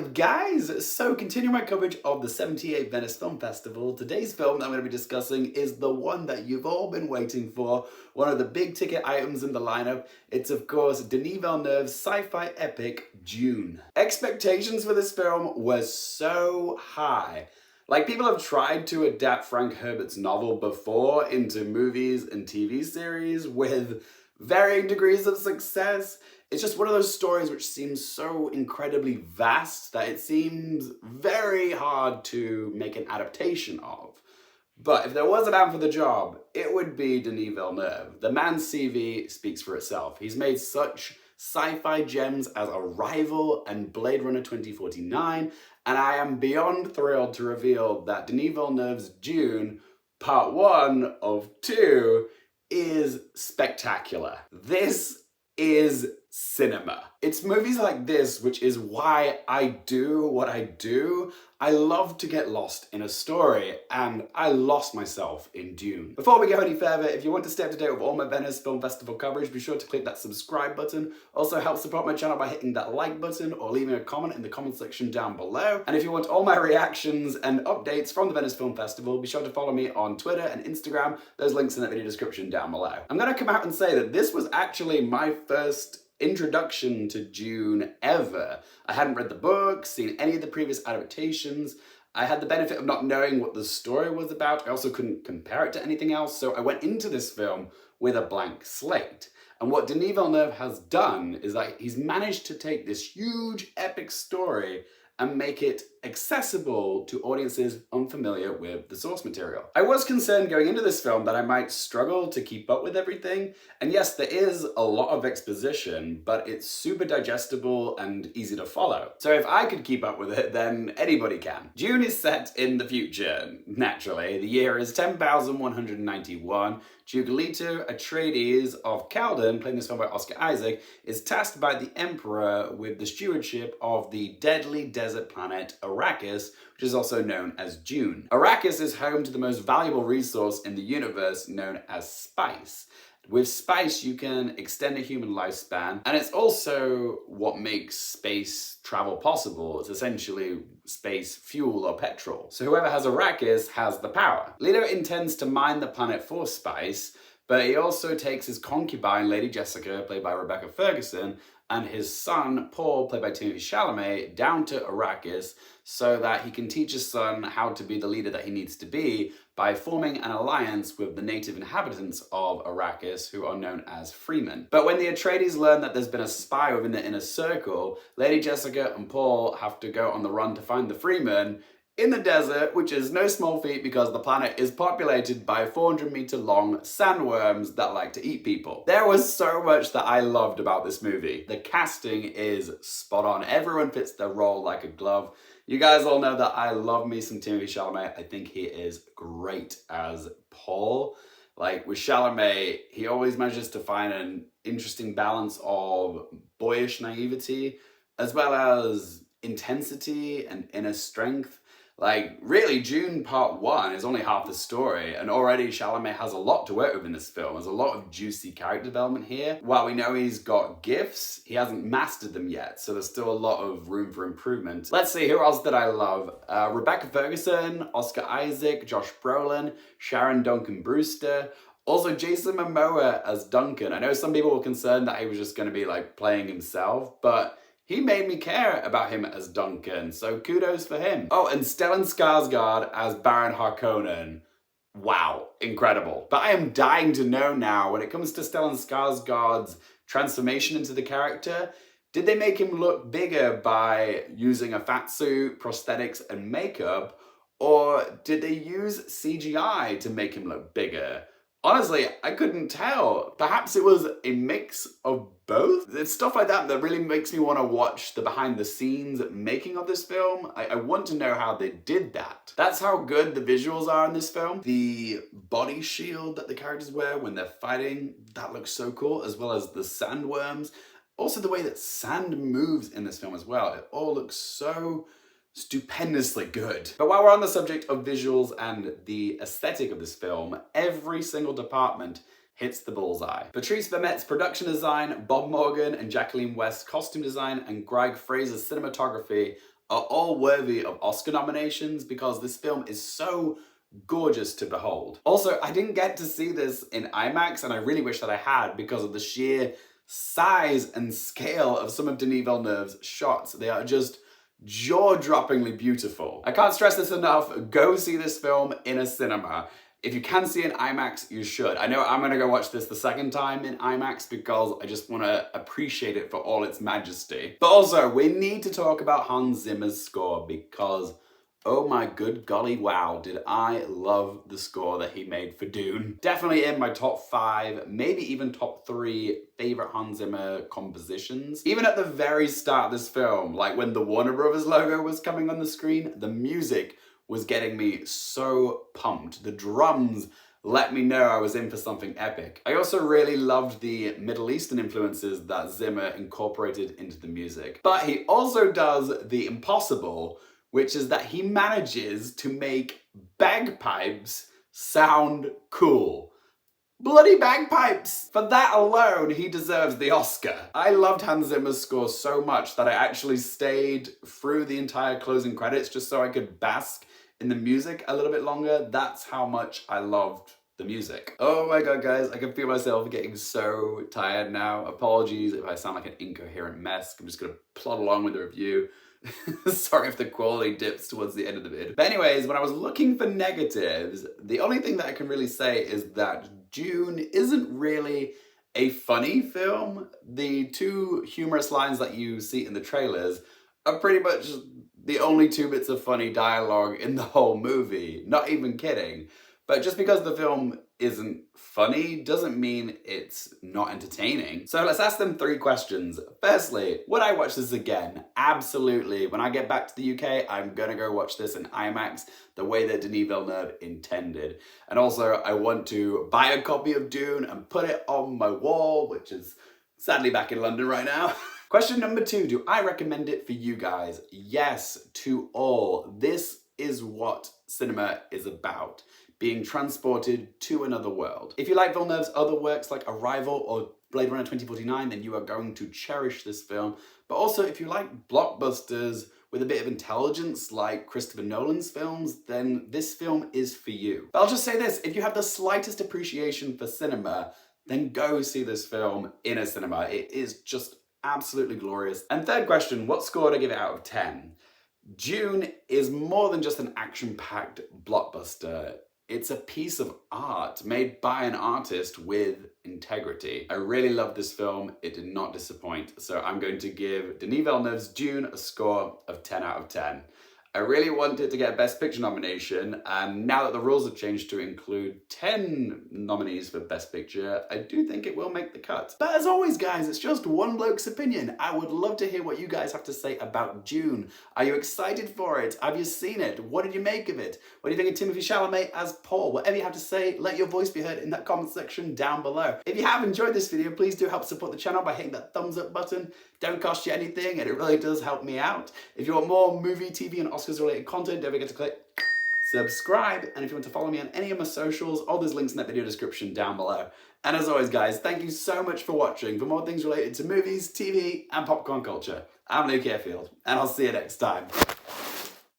up, guys? So, continuing my coverage of the 78th Venice Film Festival, today's film that I'm going to be discussing is the one that you've all been waiting for, one of the big ticket items in the lineup. It's, of course, Denis Villeneuve's sci-fi epic, Dune. Expectations for this film were so high. Like, people have tried to adapt Frank Herbert's novel before into movies and TV series with varying degrees of success. It's just one of those stories which seems so incredibly vast that it seems very hard to make an adaptation of. But if there was a man for the job, it would be Denis Villeneuve. The man's CV speaks for itself. He's made such sci-fi gems as Arrival and Blade Runner 2049, and I am beyond thrilled to reveal that Denis Villeneuve's Dune, part 1 of 2, is spectacular. This is cinema. It's movies like this which is why I do what I do. I love to get lost in a story, and I lost myself in Dune. Before we go any further, if you want to stay up to date with all my Venice Film Festival coverage, be sure to click that subscribe button. Also help support my channel by hitting that like button or leaving a comment in the comment section down below. And if you want all my reactions and updates from the Venice Film Festival, be sure to follow me on Twitter and Instagram. Those links in the video description down below. I'm gonna come out and say that this was actually my first introduction to Dune ever. I hadn't read the book, seen any of the previous adaptations. I had the benefit of not knowing what the story was about. I also couldn't compare it to anything else, so I went into this film with a blank slate. And what Denis Villeneuve has done is that he's managed to take this huge epic story and make it accessible to audiences unfamiliar with the source material. I was concerned going into this film that I might struggle to keep up with everything, and yes, there is a lot of exposition, but it's super digestible and easy to follow. So if I could keep up with it, then anybody can. Dune is set in the future, naturally. The year is 10,191. Duke Leto Atreides of Chalden, playing this film by Oscar Isaac, is tasked by the Emperor with the stewardship of the deadly desert planet Arrakis, which is also known as Dune. Arrakis is home to the most valuable resource in the universe, known as spice. With spice, you can extend a human lifespan, and it's also what makes space travel possible. It's essentially space fuel or petrol. So whoever has Arrakis has the power. Leto intends to mine the planet for spice, but he also takes his concubine, Lady Jessica, played by Rebecca Ferguson, and his son, Paul, played by Timothée Chalamet, down to Arrakis so that he can teach his son how to be the leader that he needs to be by forming an alliance with the native inhabitants of Arrakis, who are known as Fremen. But when the Atreides learn that there's been a spy within the inner circle, Lady Jessica and Paul have to go on the run to find the Fremen in the desert, which is no small feat because the planet is populated by 400-meter long sandworms that like to eat people. There was so much that I loved about this movie. The casting is spot on. Everyone fits their role like a glove. You guys all know that I love me some Timothée Chalamet. I think he is great as Paul. Like, with Chalamet, he always manages to find an interesting balance of boyish naivety as well as intensity and inner strength. Like, really, Dune Part 1 is only half the story, and already Chalamet has a lot to work with in this film. There's a lot of juicy character development here. While we know he's got gifts, he hasn't mastered them yet, so there's still a lot of room for improvement. Let's see, who else did I love? Rebecca Ferguson, Oscar Isaac, Josh Brolin, Sharon Duncan-Brewster. Also, Jason Momoa as Duncan. I know some people were concerned that he was just going to be, like, playing himself, but he made me care about him as Duncan, so kudos for him. Oh, and Stellan Skarsgård as Baron Harkonnen. Wow, incredible. But I am dying to know now, when it comes to Stellan Skarsgård's transformation into the character, did they make him look bigger by using a fat suit, prosthetics, and makeup, or did they use CGI to make him look bigger? Honestly, I couldn't tell. Perhaps it was a mix of both? It's stuff like that that really makes me want to watch the behind the scenes making of this film. I want to know how they did that. That's how good the visuals are in this film. The body shield that the characters wear when they're fighting, that looks so cool, as well as the sandworms. Also the way that sand moves in this film as well. It all looks so stupendously good. But while we're on the subject of visuals and the aesthetic of this film, every single department hits the bullseye. Patrice Vermette's production design, Bob Morgan and Jacqueline West's costume design, and Greg Fraser's cinematography are all worthy of Oscar nominations because this film is so gorgeous to behold. Also, I didn't get to see this in IMAX, and I really wish that I had because of the sheer size and scale of some of Denis Villeneuve's shots. They are just jaw-droppingly beautiful. I can't stress this enough, go see this film in a cinema. If you can see it in IMAX, you should. I know I'm gonna go watch this the second time in IMAX because I just wanna appreciate it for all its majesty. But also, we need to talk about Hans Zimmer's score because oh my good golly wow, did I love the score that he made for Dune. Definitely in my top 5, maybe even top 3 favorite Hans Zimmer compositions. Even at the very start of this film, like when the Warner Brothers logo was coming on the screen, the music was getting me so pumped. The drums let me know I was in for something epic. I also really loved the Middle Eastern influences that Zimmer incorporated into the music. But he also does the impossible, which is that he manages to make bagpipes sound cool. Bloody bagpipes! For that alone, he deserves the Oscar. I loved Hans Zimmer's score so much that I actually stayed through the entire closing credits just so I could bask in the music a little bit longer. That's how much I loved the music. Oh my god, guys, I can feel myself getting so tired now. Apologies if I sound like an incoherent mess. I'm just gonna plod along with the review. Sorry if the quality dips towards the end of the vid. But anyways, when I was looking for negatives, the only thing that I can really say is that Dune isn't really a funny film. The 2 humorous lines that you see in the trailers are pretty much the only 2 bits of funny dialogue in the whole movie. Not even kidding. But just because the film isn't funny doesn't mean it's not entertaining. So let's ask them 3 questions. Firstly, would I watch this again? Absolutely. When I get back to the UK, I'm gonna go watch this in IMAX the way that Denis Villeneuve intended. And also, I want to buy a copy of Dune and put it on my wall, which is sadly back in London right now. Question number 2, do I recommend it for you guys? Yes, to all. This is what cinema is about. Being transported to another world. If you like Villeneuve's other works like Arrival or Blade Runner 2049, then you are going to cherish this film. But also, if you like blockbusters with a bit of intelligence like Christopher Nolan's films, then this film is for you. But I'll just say this, if you have the slightest appreciation for cinema, then go see this film in a cinema. It is just absolutely glorious. And third question, what score would I give it out of 10? Dune is more than just an action-packed blockbuster. It's a piece of art made by an artist with integrity. I really love this film. It did not disappoint. So I'm going to give Denis Villeneuve's Dune a score of 10 out of 10. I really wanted to get a Best Picture nomination, and now that the rules have changed to include 10 nominees for Best Picture, I do think it will make the cut. But as always, guys, it's just one bloke's opinion. I would love to hear what you guys have to say about Dune. Are you excited for it? Have you seen it? What did you make of it? What do you think of Timothée Chalamet as Paul? Whatever you have to say, let your voice be heard in that comment section down below. If you have enjoyed this video, please do help support the channel by hitting that thumbs up button. Don't cost you anything, and it really does help me out. If you want more movie, TV, and Oscars related content, don't forget to click subscribe. And if you want to follow me on any of my socials, all those links in that video description down below. And as always, guys, thank you so much for watching. For more things related to movies, TV, and popcorn culture, I'm Luke Airfield, and I'll see you next time.